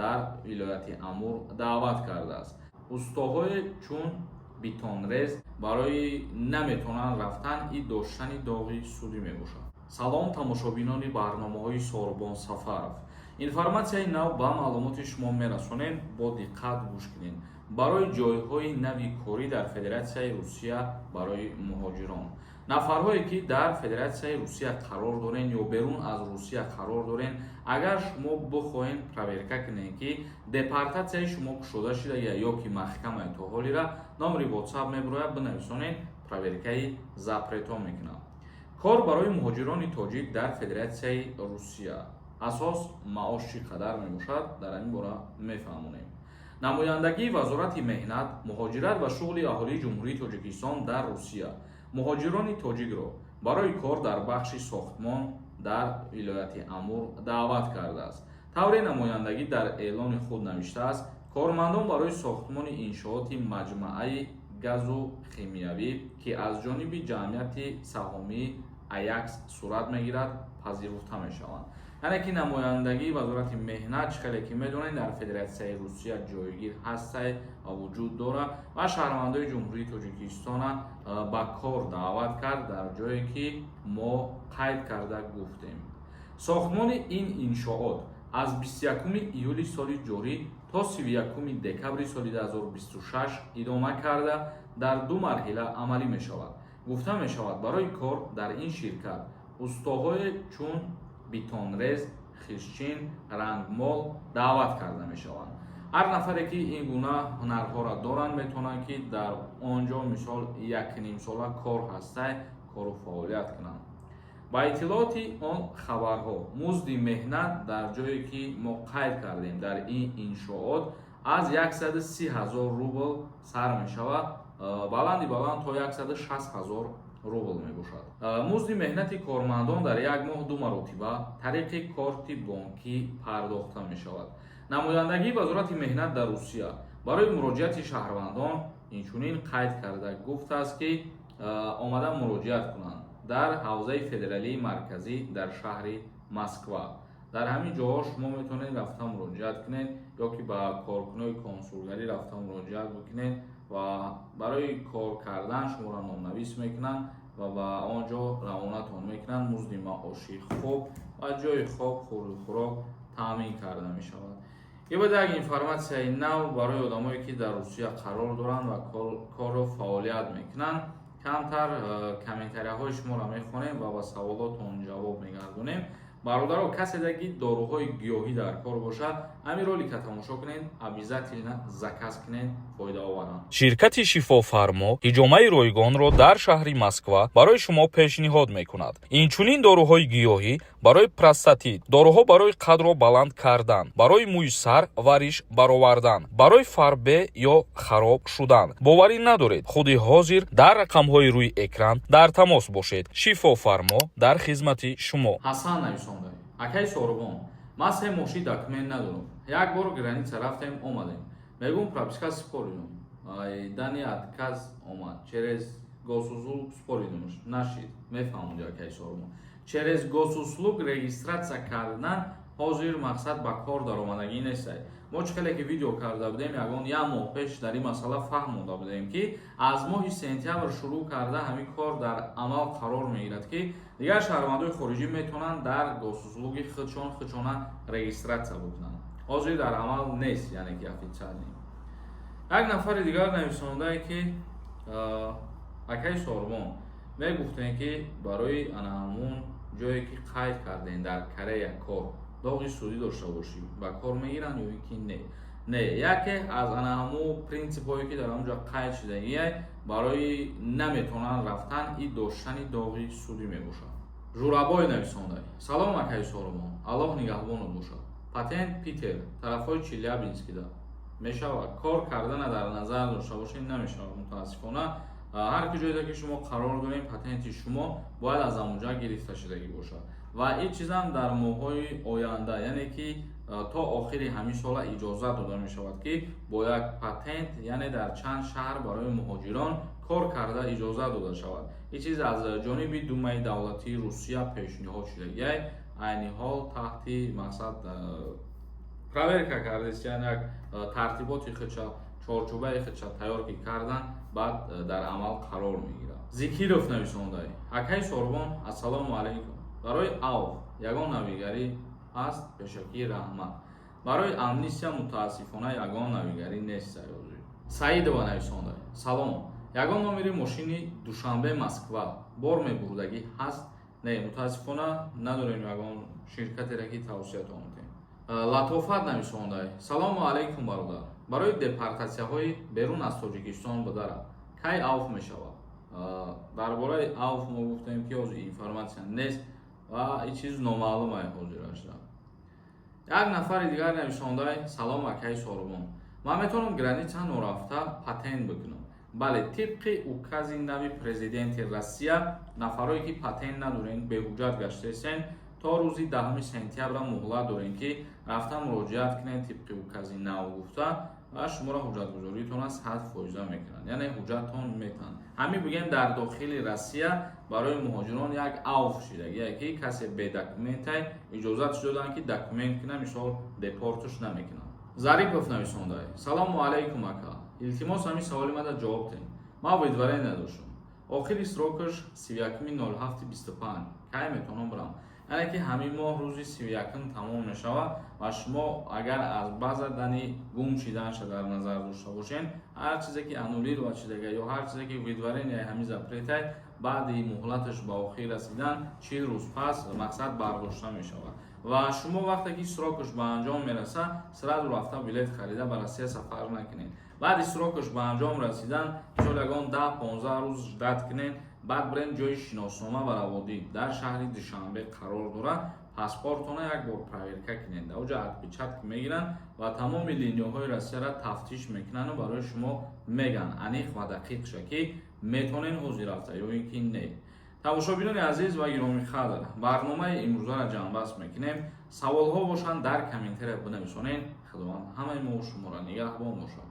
дар вилояти Амур даъват кардааст. Устоҳое чун битонрез барои наметонанд рафтан и доштани доғи судӣ мебошад. Салом тамошобинони барномаҳои Сорбон Сафаров. Информатсияи нав ба маълумоти шумо мерасонем, бо диққат гӯш кунед. Барои ҷойҳои нави корӣ дар Федератсияи Русия барои муҳоҷирон. нафарҳое ки дар Федератсияи Русия қарор доранд ё берун аз Русия қарор доранд, агар шумо бихоҳед проверка кунед ки депортатсияи шумо кушода шуда ё ки маҳкамаи тоҳолира, номери WhatsApp мебирояд, бинависонед, проверкаи запрето мекунад. кор барои муҳоҷирони тоҷик дар Федератсияи Русия. асос маош чӣ қадар мебошад, дар ин бора мефаҳмонем. намояндагии вазорати меҳнат, муҳоҷират ва шуғли аҳолии ҷумҳурии Тоҷикистон дар Русия муҳоҷирони тоҷикро барои кор дар бахши сохтмон дар вилояти Амур даъват кардааст. тавре намояндагӣ дар эълони худ навиштааст, кормандон барои сохтмони иншооти маҷмӯаи газу химиявӣ ки аз ҷониби ҷамъияти саҳомии Аякс сурат мегирад, пазируфта мешаванд. яъне ки намояндагии вазорати меҳнат, чӣ ки медонед, дар Федератсияи Русия ҷойгир ҳастай ва вуҷуд дорад ва шаҳрвандои ҷумҳурии Тоҷикистона ба кор даъват кард дар ҷое ки мо қайд карда гуфтем. сохтмони ин иншоот аз 21 июли соли ҷорӣ то 31 декабри соли 2026 идома карда дар ду марҳила амалӣ мешавад. гуфта мешавад, барои кор дар ин ширкат устоҳое чун битонрез, хишчин, рангмол даъват карда мешаванд. ҳар нафаре ки ин гуна ҳунарҳоро доранд метавонанд ки дар онҷо мисол 1.5 сола кор ҳастай кору фаъолият кунанд. ба иттилооти он хабарҳо, музди меҳнат дар ҷое ки мо қайд кардем дар ин иншоот аз 130 000 рубл сар мешавад, баланди баланд то 160 000 рубл мебошад. музди меҳнати кормандон дар як моҳ ду маротиба тариқи корти бонкӣ пардохта мешавад. намояндагии вазорати меҳнат дар Русия барои муроҷиати шаҳрвандон инчунин қайд карда гуфтааст ки омадан муроҷиат кунанд дар ҳавзаи федералии марказӣ дар шаҳри Москва. дар ҳамин ҷоҳо шумо метавонед рафта муроҷиат кунед ё ки ба коркунои консулгарӣ рафта муроҷиат бикунед ва барои кор кардан шуморо номнавис мекунанд ва ба он ҷо равонатон мекунанд. музди маоши хуб ва ҷои хоб, хӯрду хӯрок таъмин карда мешавад. ибода як информатсияи нав барои одамое ки дар Русия қарор доранд ва корро фаъолият мекунанд. камтар комментарияҳои шуморо мехонем ва ба саволотон ҷавоб мегардонем. бародаро, касе ки доруҳои гиёҳӣ дар кор бошад, ҳамин ролика тамошо кунед, обязательно заказ кунед, фоидаоваранд. ширкати шифофармо ҳиҷомаи ройгонро дар шаҳри Москва барои шумо пешниҳод мекунад. инчунин доруҳои гиёҳӣ барои простатит, доруҳо барои қадро баланд кардан, барои мӯи сар ва риш баровардан, барои фарбе ё хароб шудан. боварӣ надоред, худи ҳозир дар рақамҳои рӯи экран дар тамос бошед. шифофармо дар хизмати шумо. ҳасан нависонда: акай Сорбон, ман се мошин документ надорам. як бор граница рафтем, омадем, мегӯм прописка сипоридум, дани отказ омад, через госуслуг сипоридум, нашид. мефаҳмоди акай Сорбон, через госуслуг регистратсия кардан ҳозир мақсад ба кор даромадагӣ нестай. мо чӣ ки видео карда будем, ягон як моҳ пеш дар ин масъала фаҳмонда будем ки аз моҳи сентябр шурӯъ карда ҳамин кор дар амал қарор мегирад ки дигар шаҳрвандои хориҷӣ метавонанд дар госуслуги худшона регистратсия бикунанд. ҳозир дар амал нест, яъне ки официалӣ. як нафари дигар нависондае ки акай Сорбон, мегуфтем ки барои ана ҳамун ҷое ки қайд кардем дар Корея кор доғи судӣ дошта бошӣ, ба кор мегиранд ё ин ки не. яке аз ана ҳамун принсипҳое ки дар ҳамунҷо қайд шудагиай барои наметавонанд рафтан и доштани доғи судӣ мебошад. журабой нависонда: салом акай Сорбон, аллоҳ нигаҳбонот бошад. патент Питер, тарафҳои Челябинскида мешавад. кор кардана дар назар дошта бошед, намешавад мутаассифона. ҳар ки ҷоеда ки шумо қарор дорем, патенти шумо бояд аз ҳамунҷа гирифта шудагӣ бошад ва ин чизам дар моҳҳои оянда, яъне ки то охири ҳамин сола иҷозат дода мешавад ки бо як патент, яъне дар чанд шаҳр барои муҳоҷирон кор карда иҷозат дода шавад. ин чиз аз ҷониби думаи давлатии Русия пешниҳод шудагиай, айни ҳол таҳти мақсад проверка кардес, яъне як тартиботи худша, чорчӯбаи худша тайёр ки кардан, баъд дар амал қарор мегирад. Зикиров нависондаи: Акай Сорбон, ассалому алайкум. Барои авф ягон навигарӣ аст, пешакии раҳмат. Барои амнистия мутаассифона ягон навигарӣ нест саёзӣ. Саидова нависондаи: Салом, ягон номери мошини Душанбе Москва бор мебурдагӣ ҳаст? Не, мутаассифона надорем ягон ширкатере ки тавсиятон медиҳем. Латофат нависондаи: Салому алайкум бародар. Барои депортатсияҳои берун аз Тоҷикистон бадарад кай авф мешавад? Дар бораи авф мо гуфтем ки ҳозир информатсия нест ва ин чиз номаълум ай ҳозир аштам. Як нафари дигар нависондаи: Салом акай Сорбон. Ман метавонам граница норафта патент бикунам. Бале, тибқи укази нави президенти Россия, нафарое ки патент надорен, беҳуҷҷат гаштаестен, то рӯзи 10 сентябра муҳлат дорем ки рафта муроҷиат кунед тибқи укази нав гуфта ва шуморо ҳуҷҷатгузориитона 100% мекунанд, яъне ҳуҷҷаттон метан. Ҳамин бигем дар дохили Россия барои муҳоҷирон як авф шидагие ки касе бедокументай иҷозатш доданд ки документ кунад, мисол депортш намекунанд. Зарипов нависондаи: Салому алайкум ака. Илтимос ҳамин саволи мада ҷавоб дем. Ман умедварӣ надоштам. Охири срокаш 31/07/25. Кай метавонам барам? Яъне ки ҳамин моҳ рӯзи 31 тамом мешавад ва шумо агар аз баъза дани гум шиданша дар назар дошта бошен, ҳар чизе ки аннулир ва чидага ё ҳар чизе ки умедварения ҳамин запретай баъди муҳлаташ ба охир расидан 40 рӯз пас мақсад бардошта мешавад. Ва шумо вақте ки срокаш ба анҷом мераса, сразу рафта билет харида ба Россия сафар накунед. Баъди срокаш ба анҷом расидан мисол ягон 10-15 рӯз ждат кунед, баъд брен ҷои шиноснома ва раводид дар шаҳри Душанбе қарор дорад, паспортона як бор проверка кунед. Дар оҷа отпечатки мегиранд ва тамоми линияҳои Россияро тафтиш мекунанд ва барои шумо меган аниқ ва дақиқ ша ки метавонед ҳозир рафта ё ин ки не. Тамошобинони азиз ва гиромихадр, барномаи имрӯзаро ҷамъбаст мекунем. Саволҳо бошанд дар комментария бинависонед. Худованд ҳамаи мо шуморо нигаҳбон бошад.